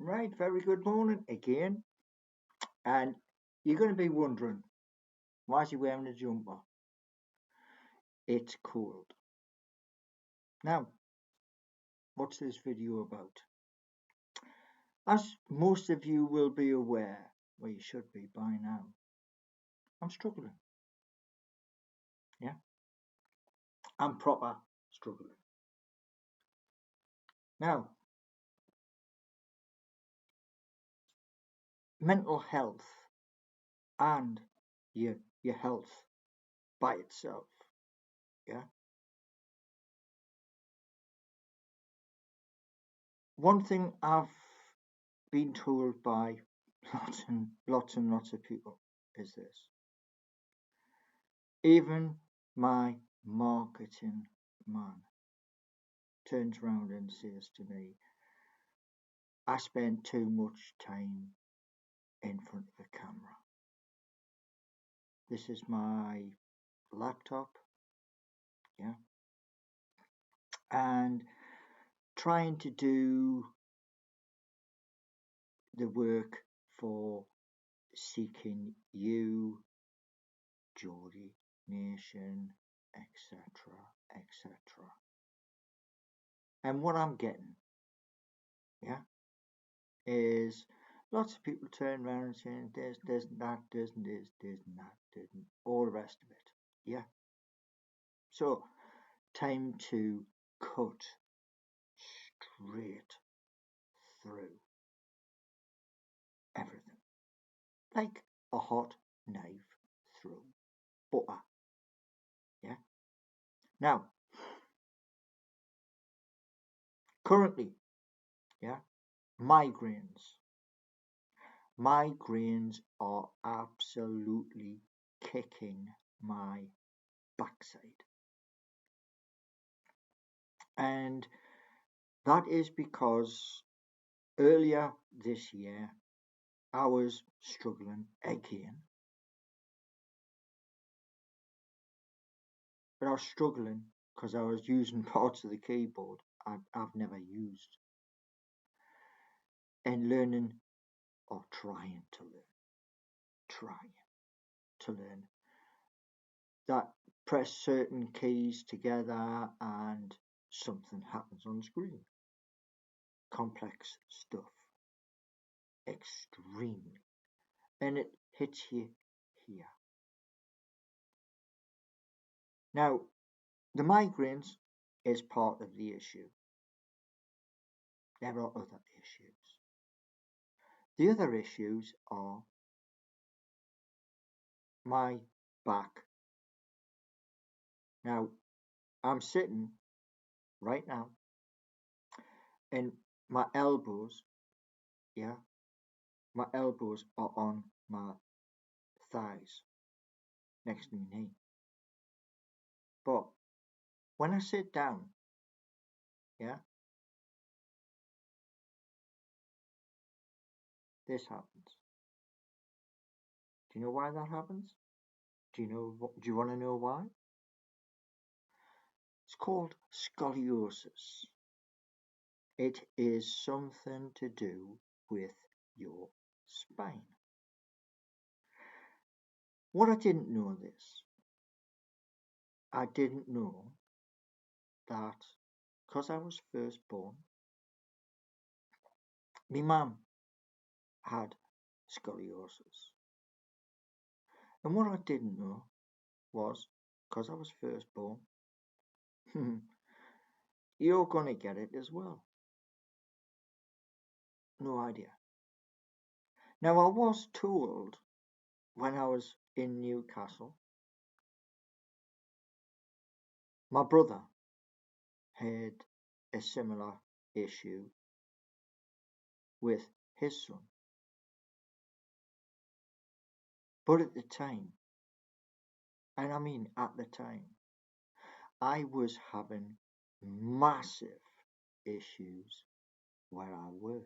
Right, very good morning again. And you're going to be wondering, why is he wearing a jumper? It's cold. Now, what's this video about? As most of you will be aware, well, you should be by now, I'm struggling. Yeah, I'm proper struggling. Now, mental health and your health by itself. Yeah, one thing I've been told by lots of people is this. Even my marketing man turns round and says to me, I spend too much time in front of a camera. This is my laptop, yeah, and trying to do the work for seeking you, Geordie Nation, etc., etc. And what I'm getting, yeah, is lots of people turn around and saying there's that, there's this, there's that, there's all the rest of it. Yeah. So time to cut straight through everything. Like a hot knife through butter. Yeah. Now, currently, yeah, migraines. Migraines are absolutely kicking my backside. And that is because earlier this year I was struggling again, but I was struggling because I was using parts of the keyboard I've never used and learning or trying to learn that press certain keys together and something happens on screen. Complex stuff, extremely, and it hits you here. Now, the migraines is part of the issue. There are other issues. The other issues are my back. Now, I'm sitting right now and my elbows, yeah, my elbows are on my thighs next to my knee. But when I sit down, yeah, this happens. Do you know why that happens? Do you want to know why? It's called scoliosis. It is something to do with your spine. What I didn't know this, I didn't know that because I was first born, my mum had scoliosis. And what I didn't know was because I was first born, you're going to get it as well. No idea. Now, I was told when I was in Newcastle, my brother had a similar issue with his son. But at the time, and I mean at the time, I was having massive issues where I worked.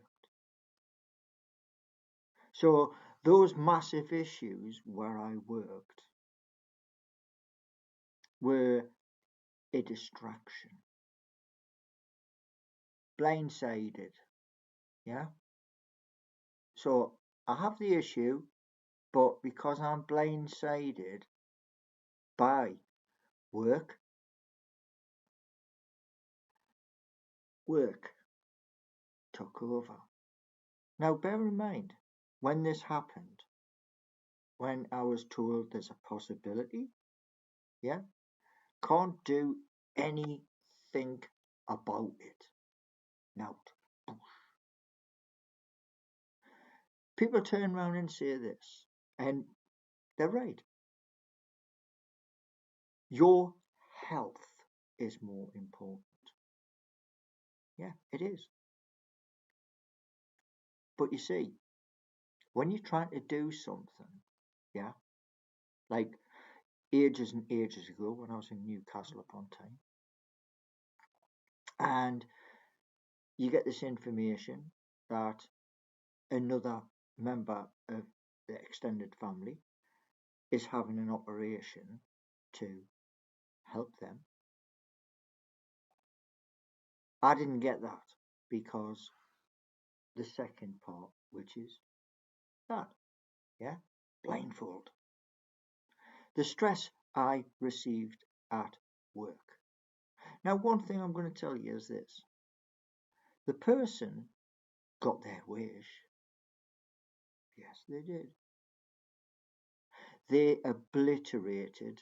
So those massive issues where I worked were a distraction, blindsided, yeah. So I have the issue, but because I'm blindsided by work, work took over. Now, bear in mind, when this happened, when I was told there's a possibility, yeah, can't do anything about it. Now, people turn around and say this, and they're right. Your health is more important. Yeah, it is. But you see, when you're trying to do something, yeah, like ages and ages ago when I was in Newcastle upon Tyne, and you get this information that another member of the extended family is having an operation to help them. I didn't get that because the second part, which is that, yeah, blindfold. The stress I received at work. Now, one thing I'm going to tell you is this: the person got their wish. Yes, they did. They obliterated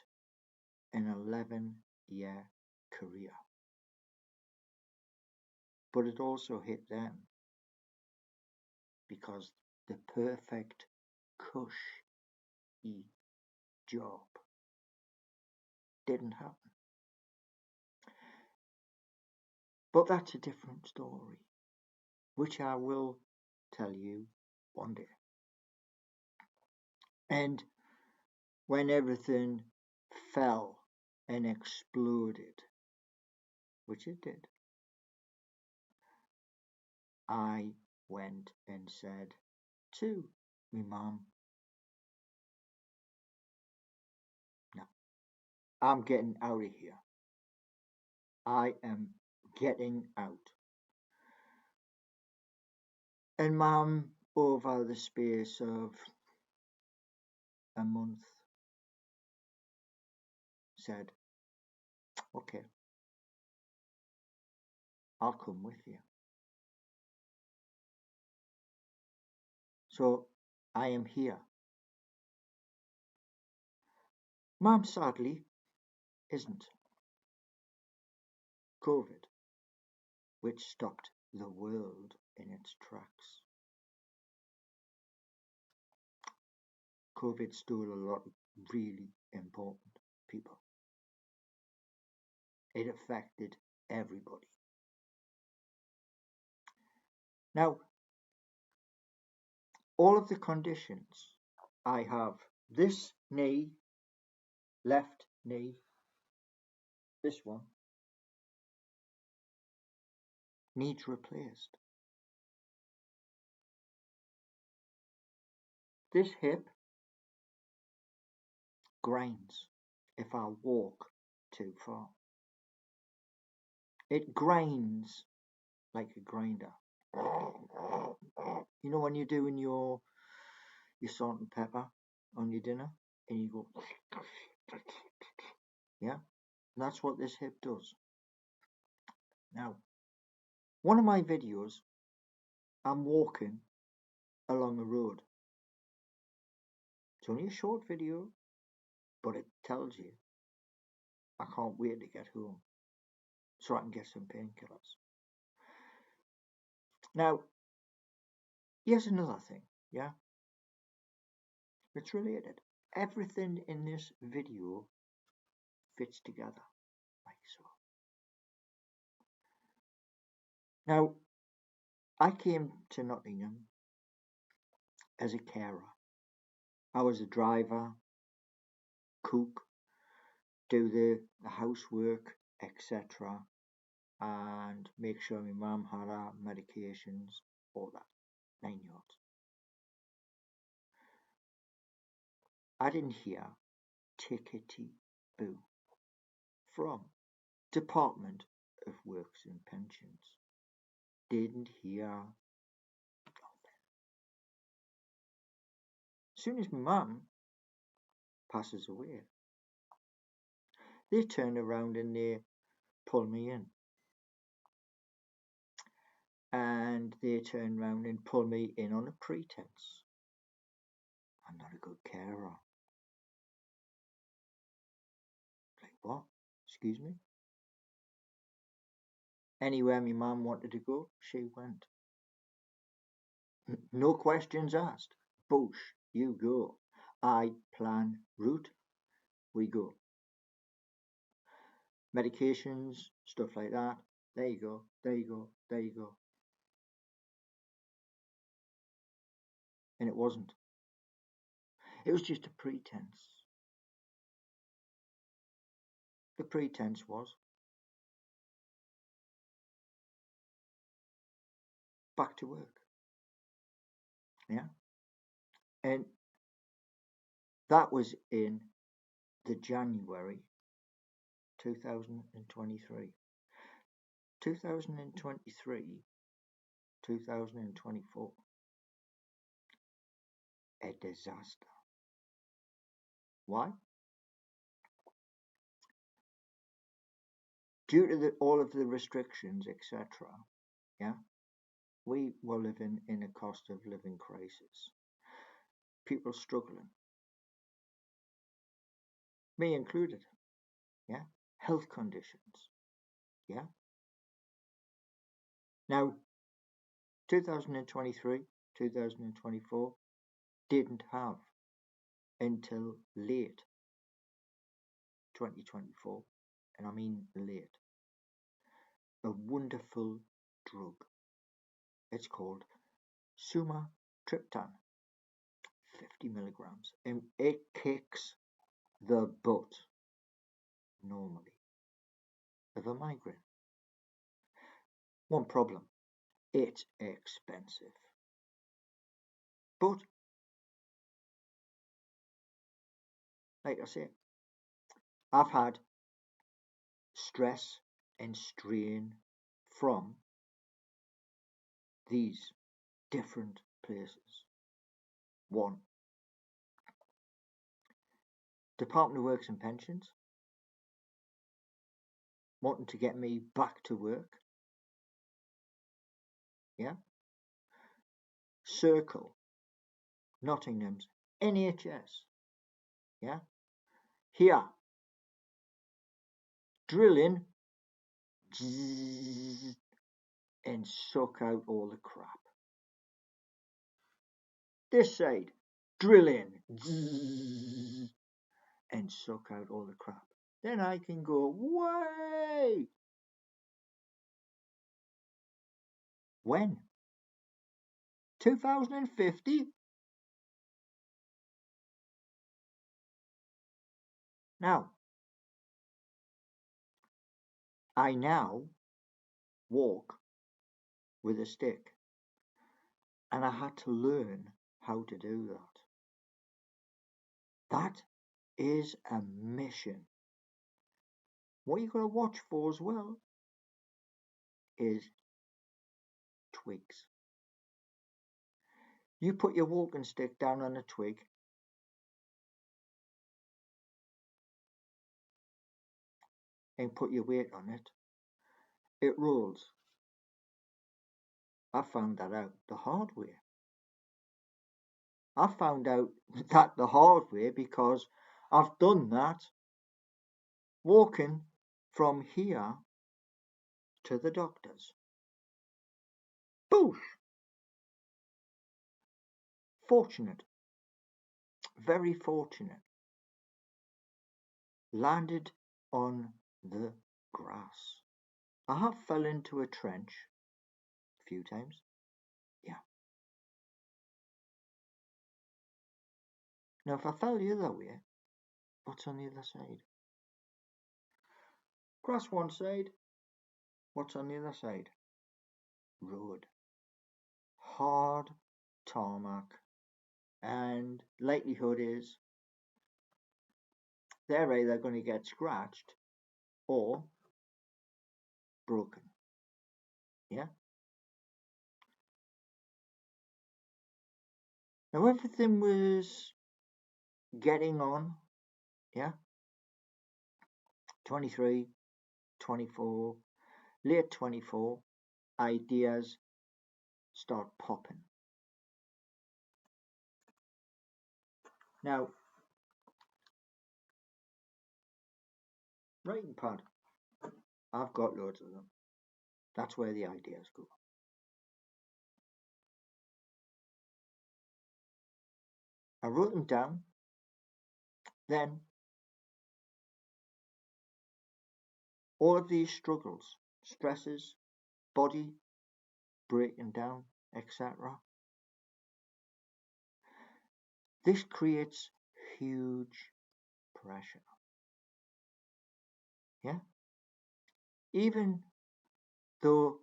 an 11-year career. But it also hit them because the perfect cushy job didn't happen. But that's a different story, which I will tell you one day. And when everything fell and exploded, which it did, I went and said to me mum, no, I'm getting out of here. I am getting out. And mum, over the space of a month, said, okay, I'll come with you. So I am here. Mum sadly isn't. COVID, which stopped the world in its tracks. COVID stole a lot of really important people. It affected everybody. Now, all of the conditions I have, this knee, left knee, this one, needs replaced. This hip grinds if I walk too far. It grinds like a grinder. You know when you're doing your salt and pepper on your dinner and you go, yeah, that's what this hip does. Now, one of my videos, I'm walking along a road. It's only a short video, but it tells you I can't wait to get home so I can get some painkillers. Now, here's another thing, yeah? It's related. Everything in this video fits together like so. Now, I came to Nottingham as a carer. I was a driver, cook, do the housework, etc., and make sure my mum had her medications, all that, 9 yards. I didn't hear tickety boo from Department of Works and Pensions. Didn't hear nothing. As soon as my mum passes away, they turn around and they pull me in. And they turn around and pull me in on a pretense. I'm not a good carer. Like, what? Excuse me? Anywhere my mum wanted to go, she went. No questions asked. Bush, you go. I plan route, we go. Medications, stuff like that. There you go, there you go, there you go. And it wasn't. It was just a pretense. The pretense was back to work. Yeah. And that was in the January 2023. 2023, 2024. A disaster. Why? Due to all of the restrictions, etc., yeah, we were living in a cost of living crisis. People struggling, me included, yeah, health conditions, yeah. Now, 2023, 2024 didn't have until late 2024, and I mean late, a wonderful drug. It's called sumatriptan, 50 milligrams, and it kicks the butt normally of a migraine. One problem, it's expensive. But, like I say, I've had stress and strain from these different places. One, Department of Works and Pensions, wanting to get me back to work. Yeah. Circle, Nottingham's NHS. Yeah. Here, drilling and suck out all the crap. This side, drilling and suck out all the crap. Then I can go, way. When? 2050? Now, I now walk with a stick, and I had to learn how to do that. That is a mission. What you've got to watch for as well is twigs. You put your walking stick down on a twig, and put your weight on it, it rolls. I found that out the hard way. I found out that the hard way because I've done that walking from here to the doctor's. Boosh! Fortunate. Very fortunate. Landed on the grass. I have fell into a trench a few times. Yeah. Now, if I fell the other way, what's on the other side? Grass one side. What's on the other side? Road. Hard tarmac. And likelihood is they're either going to get scratched or broken. Yeah. Now everything was getting on, yeah, 23, 24, late 24, ideas start popping. Now, writing pad, I've got loads of them. That's where the ideas go. I wrote them down, then all of these struggles, stresses, body breaking down, etc. This creates huge pressure. Yeah? Even though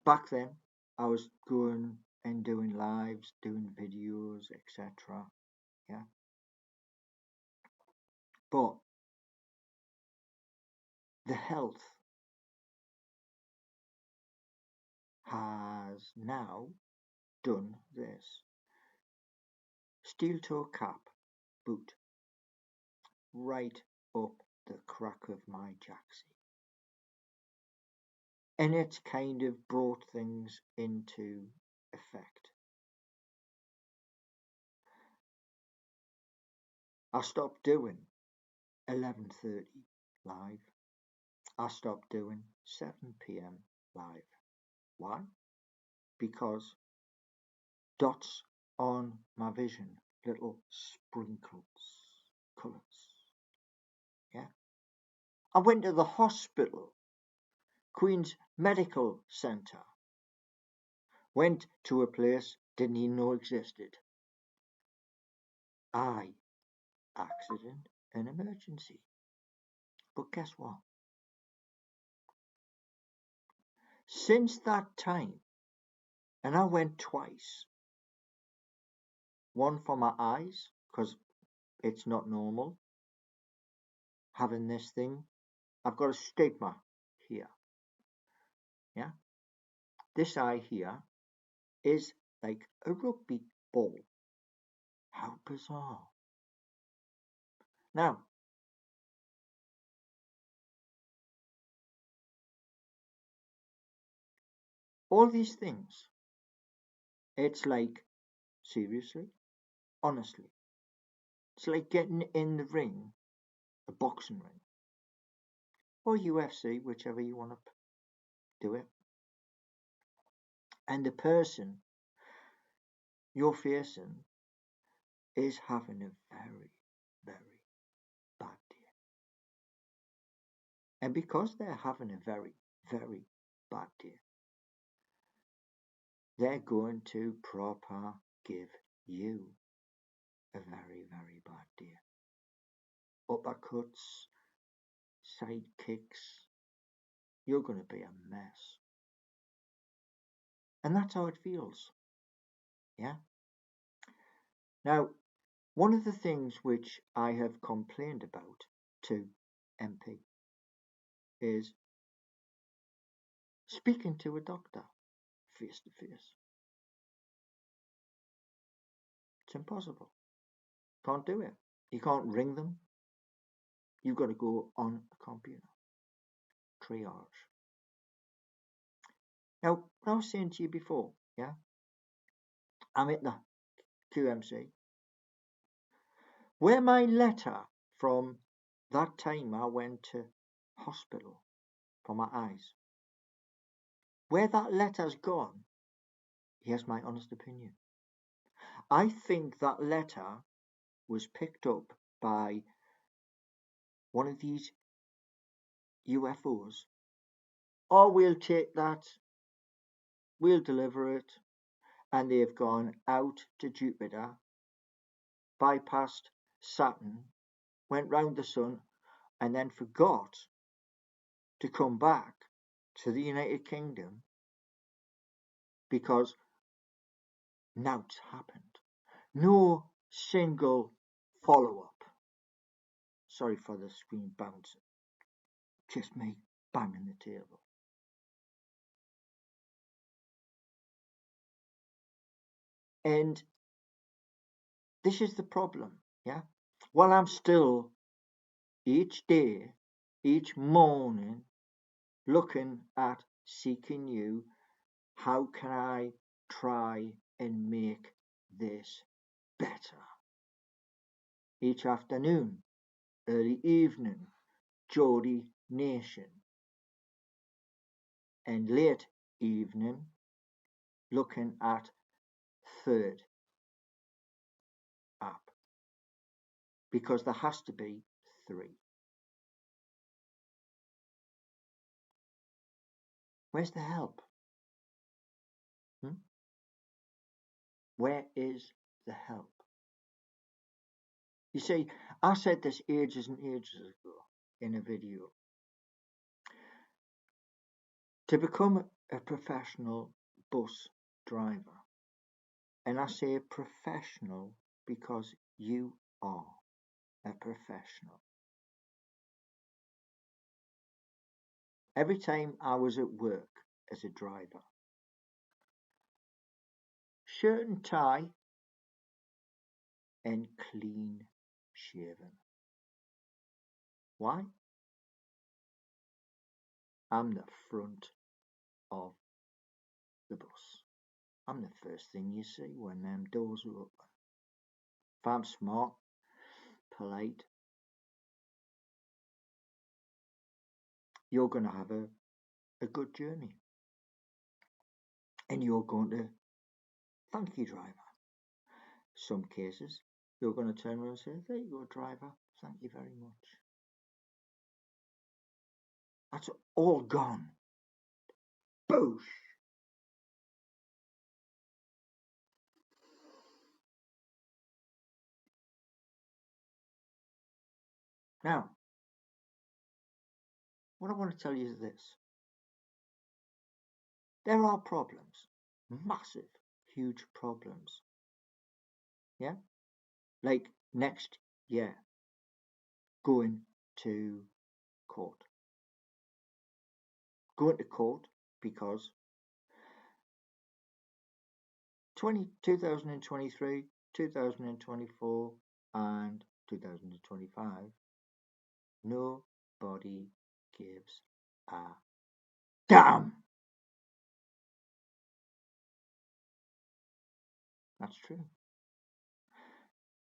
back then I was going and doing lives, doing videos, etc. Yeah? But the health has now done this. Steel toe cap, boot, right up the crack of my jacksie. And it's kind of brought things into effect. I stopped doing 11:30 live. I stopped doing 7 p.m. live. Why? Because dots on my vision, little sprinkles, colours. Yeah. I went to the hospital, Queen's Medical Centre. Went to a place didn't even know existed. Accident and emergency. But guess what? Since that time, and I went twice, one for my eyes, because it's not normal having this thing. I've got a stigma here. Yeah? This eye here is like a rugby ball. How bizarre. Now, all these things, it's like, seriously, honestly, it's like getting in the ring, a boxing ring, or UFC, whichever you want to do it. And the person you're facing is having a very, very bad day. And because they're having a very, very bad day, they're going to proper give you a very, very bad day. Uppercuts, side kicks, you're going to be a mess. And that's how it feels. Yeah? Now, one of the things which I have complained about to MP is speaking to a doctor face to face. It's impossible. Can't do it. You can't ring them. You've got to go on a computer. Triage. Now, I was saying to you before, yeah, I'm at the QMC, where my letter from that time I went to hospital for my eyes, where that letter's gone, here's my honest opinion. I think that letter was picked up by one of these UFOs. Oh, we'll take that, we'll deliver it, and they've gone out to Jupiter, bypassed Saturn, went round the sun, and then forgot to come back to the United Kingdom because nout's happened. No single follow-up. Sorry for the screen bouncing. Just me banging the table. And This is the problem, yeah? Well, I'm still each day, each morning, looking at seeking you. How can I try and make this better? Each afternoon, early evening, Geordie Nation, and late evening, looking at third app, because there has to be three. Where's the help? Where is the help? You see, I said this ages and ages ago in a video. To become a professional bus driver, and I say professional because you are a professional. Every time I was at work as a driver, shirt and tie and clean shaven. Why? I'm the front of the bus. I'm the first thing you see when them doors are open. If I'm smart, polite, you're going to have a good journey. And you're going to thank your driver. Some cases, you're going to turn around and say, there you go, driver, thank you very much. That's all gone. Boosh! Now, what I want to tell you is this. There are problems, massive, huge problems. Yeah? Like next year, going to court. Going to court because 2023, 2024 and 2025, nobody gives a damn. That's true.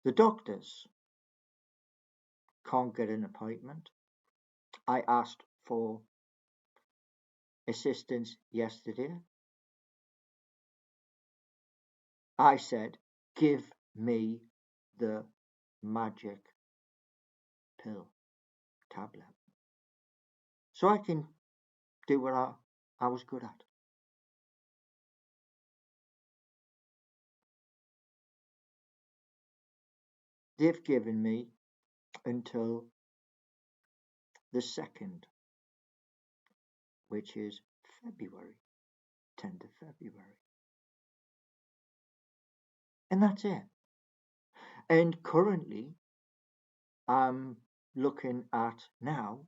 The doctors can't get an appointment. I asked for assistance yesterday. I said, give me the magic pill tablet so I can do what I was good at. They've given me until the 2nd, which is February, 10th of February. And that's it. And currently, I'm looking at now,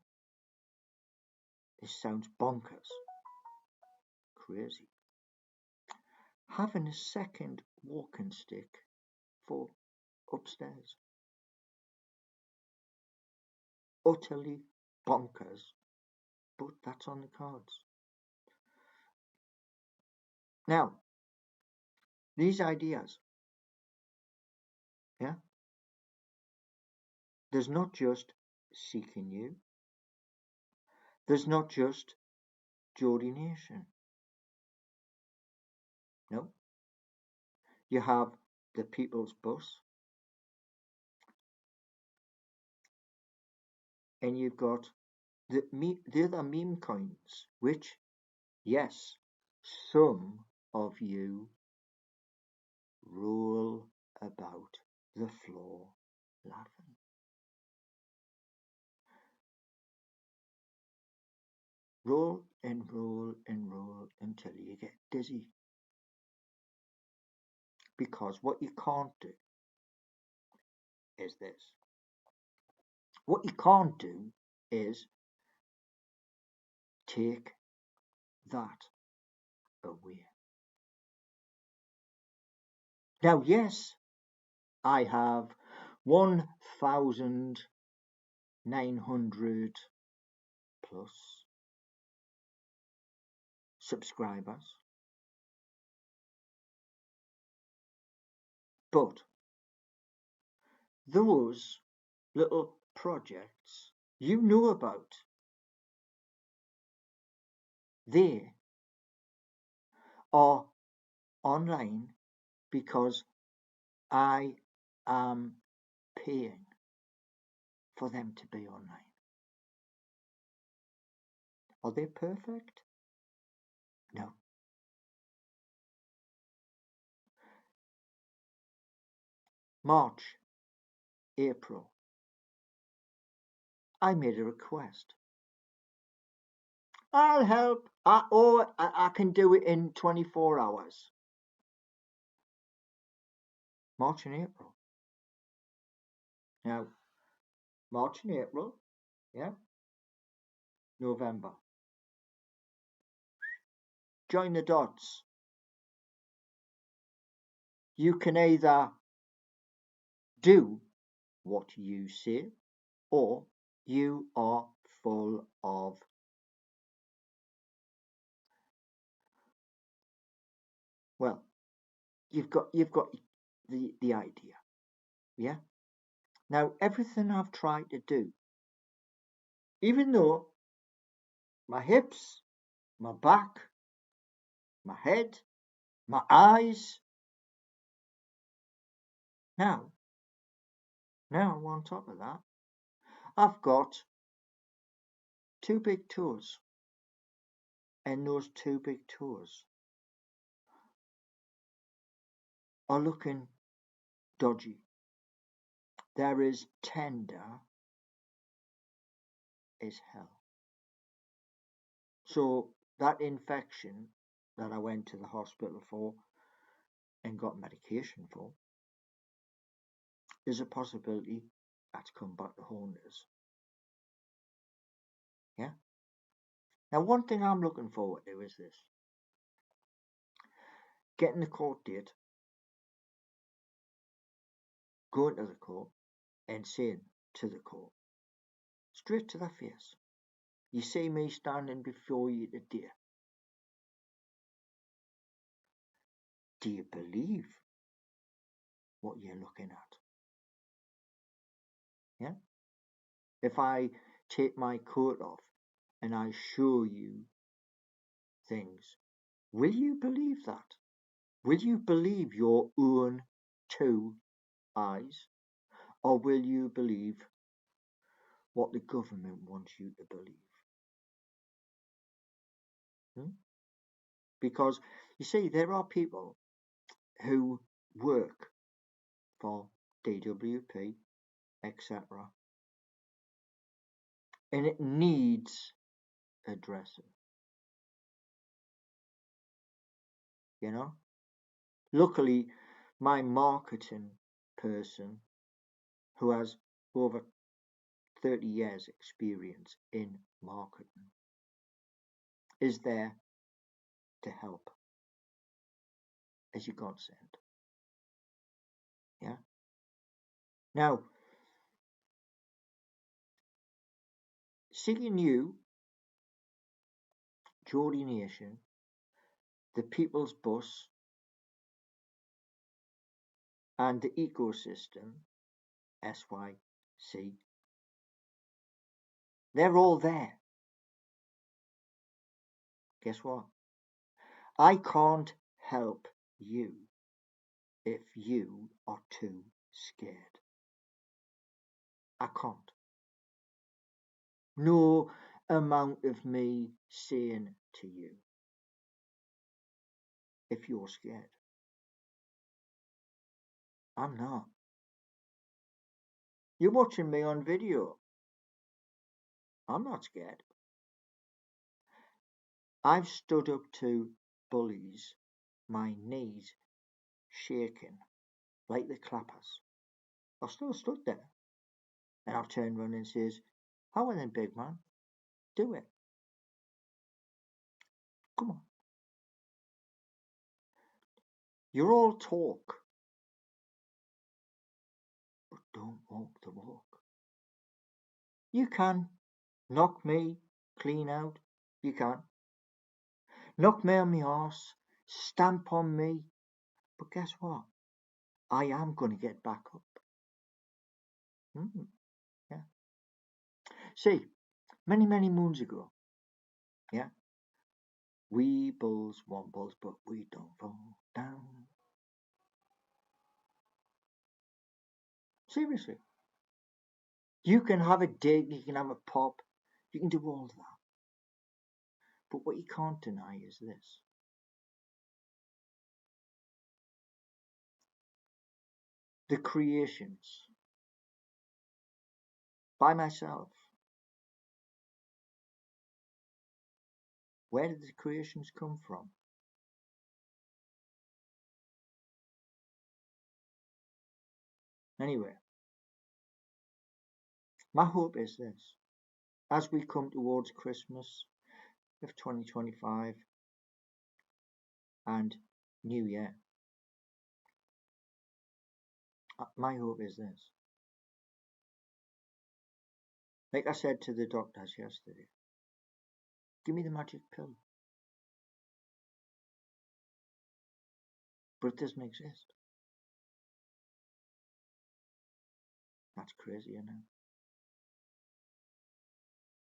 this sounds bonkers, crazy, having a second walking stick for upstairs. Utterly bonkers, but that's on the cards. Now, these ideas, yeah, there's not just seeking you, there's not just Geordie Nation. No, you have the People's Bus, and you've got the other meme coins, which, yes, some of you roll about the floor laughing. Roll and roll and roll until you get dizzy. Because what you can't do is this. What you can't do is take that away. Now, yes, I have 1,900 plus subscribers. But those little projects you know about, they are online because I am paying for them to be online. Are they perfect? No. March, April, I made a request. I'll help. I can do it in 24 hours. March and April. Now, March and April, yeah, November. Join the dots. You can either do what you say, or you are full of. Well, you've got the idea, yeah. Now everything I've tried to do, even though my hips, my back, my head, my eyes, now on top of that, I've got 2 big toes, and those 2 big toes are looking dodgy. They're as tender as hell. So that infection that I went to the hospital for and got medication for is a possibility that's come back to haunt us. Yeah. Now, one thing I'm looking forward to is this: getting the court date, going to the court, and saying to the court, straight to their face, you see me standing before you today. Do you believe what you're looking at? Yeah. If I take my coat off and I show you things, will you believe that? Will you believe your own 2 eyes? Or will you believe what the government wants you to believe? Because, you see, there are people who work for DWP, etc. And it needs addressing. You know? Luckily, my marketing person, who has over 30 years experience in marketing, is there to help as your godsend. Yeah. Now, seeing you, Geordie Nation, the People's Bus, and the ecosystem, SYC, they're all there. Guess what? I can't help you if you are too scared. I can't. No amount of me saying to you, if you're scared. I'm not. You're watching me on video. I'm not scared. I've stood up to bullies, my knees shaking like the clappers. I've still stood there. And I've turned around and says, how then, big man? Do it. Come on. You're all talk. don't walk the walk. You can knock me clean out. You can knock me on my arse, stamp on me. But guess what? I am going to get back up. Yeah. See, many moons ago, yeah, we bulls want bulls, but we don't fall down. Seriously. You can have a dig, you can have a pop, you can do all of that. But what you can't deny is this. The creations by myself. Where did the creations come from? Anyway, my hope is this. As we come towards Christmas of 2025 and New Year, my hope is this. Like I said to the doctors yesterday, give me the magic pill. But it doesn't exist. That's crazy, isn't it?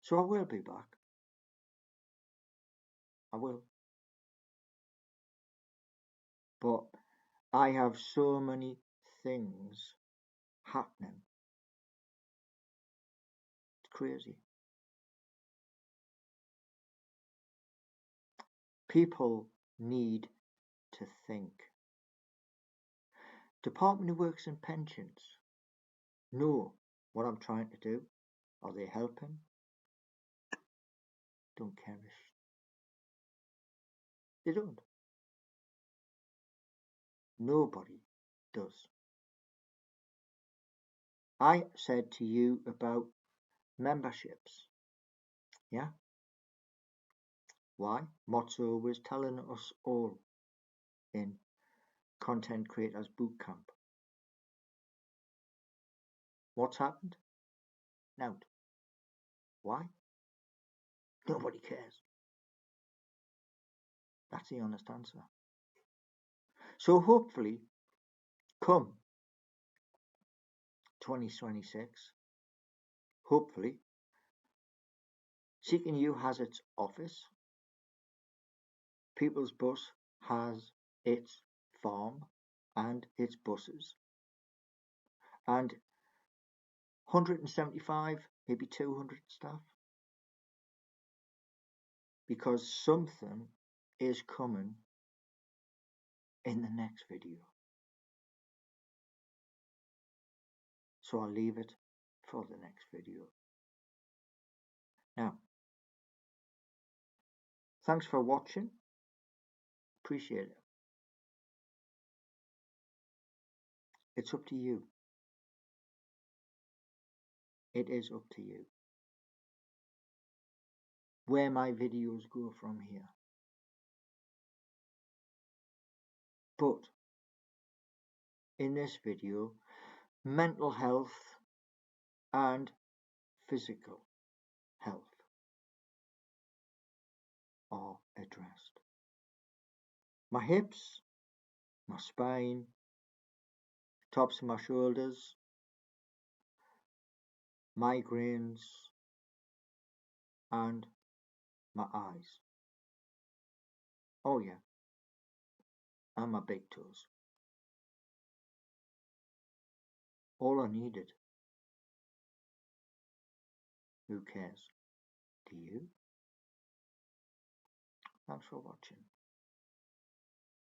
So I will be back. I will. But I have so many things happening. It's crazy. People need to think. Department of Works and Pensions know what I'm trying to do. Are they helping? Don't care. They don't. Nobody does. I said to you about memberships. Yeah? Why? Motto was telling us all in Content Creators Bootcamp. What's happened? Now. Why? Nobody cares. That's the honest answer. So hopefully, come 2026, hopefully, Seeking You has its office. People's Bus has its farm and its buses. And 175, maybe 200 staff. Because something is coming in the next video. So I'll leave it for the next video. Now, thanks for watching. Appreciate it. It's up to you. It is up to you where my videos go from here. But in this video, mental health and physical health are addressed. My hips, my spine, tops of my shoulders, migraines, and my eyes. Oh yeah, and my big toes. All I needed. Who cares? Do you? Thanks for watching.